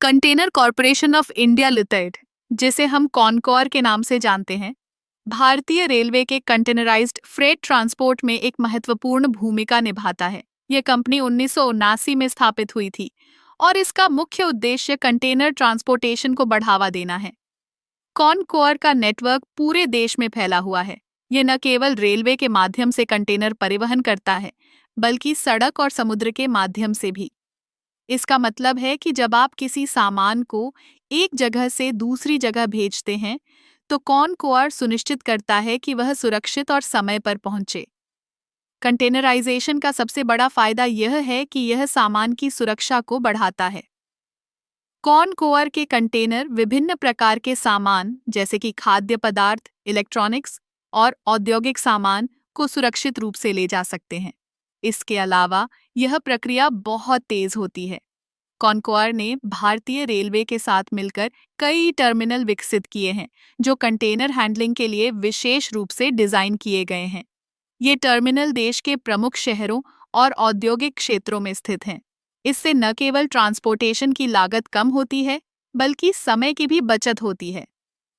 Container corporation of India limited, जिसे हम कॉनकॉर के नाम से जानते हैं, भारतीय रेलवे के कंटेनराइज्ड फ्रेट ट्रांसपोर्ट में एक महत्वपूर्ण भूमिका निभाता है। यह कंपनी 1979 में स्थापित हुई थी और इसका मुख्य उद्देश्य कंटेनर ट्रांसपोर्टेशन को बढ़ावा देना है। कॉनकॉर का नेटवर्क पूरे देश में फैला हुआ है। यह न केवल रेलवे के माध्यम से कंटेनर परिवहन करता है, बल्कि सड़क और समुद्र के माध्यम से भी। इसका मतलब है कि जब आप किसी सामान को एक जगह से दूसरी जगह भेजते हैं, तो कॉनकॉर सुनिश्चित करता है कि वह सुरक्षित और समय पर पहुंचे। कंटेनराइजेशन का सबसे बड़ा फायदा यह है कि यह सामान की सुरक्षा को बढ़ाता है। कॉनकॉर के कंटेनर विभिन्न प्रकार के सामान जैसे कि खाद्य पदार्थ, इलेक्ट्रॉनिक्स और औद्योगिक सामान को सुरक्षित रूप से ले जा सकते हैं। इसके अलावा यह प्रक्रिया बहुत तेज होती है। कॉनकॉर ने भारतीय रेलवे के साथ मिलकर कई टर्मिनल विकसित किए हैं, जो कंटेनर हैंडलिंग के लिए विशेष रूप से डिजाइन किए गए हैं। ये टर्मिनल देश के प्रमुख शहरों और औद्योगिक क्षेत्रों में स्थित हैं। इससे न केवल ट्रांसपोर्टेशन की लागत कम होती है, बल्कि समय की भी बचत होती है।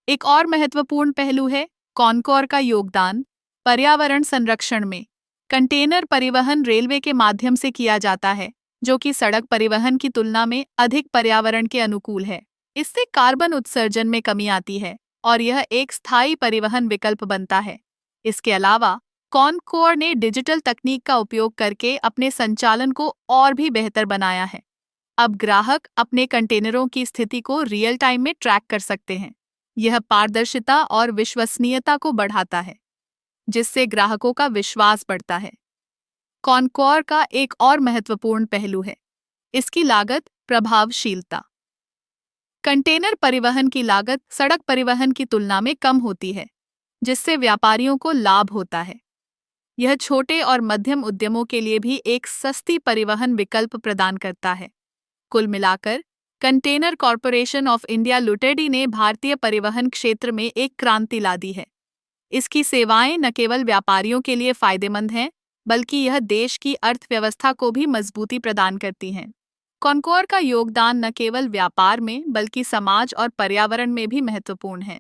एक और महत्वपूर्ण पहलू है कॉनकॉर का योगदान पर्यावरण संरक्षण में। कंटेनर परिवहन रेलवे के माध्यम से किया जाता है, जो कि सड़क परिवहन की तुलना में अधिक पर्यावरण के अनुकूल है। इससे कार्बन उत्सर्जन में कमी आती है और यह एक स्थायी परिवहन विकल्प बनता है। इसके अलावा कॉनकॉर ने डिजिटल तकनीक का उपयोग करके अपने संचालन को और भी बेहतर बनाया है। अब ग्राहक अपने कंटेनरों की स्थिति को रियल टाइम में ट्रैक कर सकते हैं। यह पारदर्शिता और विश्वसनीयता को बढ़ाता है, जिससे ग्राहकों का विश्वास बढ़ता है। कॉनकॉर का एक और महत्वपूर्ण पहलू है इसकी लागत प्रभावशीलता। कंटेनर परिवहन की लागत सड़क परिवहन की तुलना में कम होती है, जिससे व्यापारियों को लाभ होता है। यह छोटे और मध्यम उद्यमों के लिए भी एक सस्ती परिवहन विकल्प प्रदान करता है। कुल मिलाकर container corporation of India limited ने भारतीय परिवहन क्षेत्र में एक क्रांति ला दी है। इसकी सेवाएं न केवल व्यापारियों के लिए फायदेमंद हैं, बल्कि यह देश की अर्थव्यवस्था को भी मजबूती प्रदान करती हैं। कॉनकॉर का योगदान न केवल व्यापार में, बल्कि समाज और पर्यावरण में भी महत्वपूर्ण है।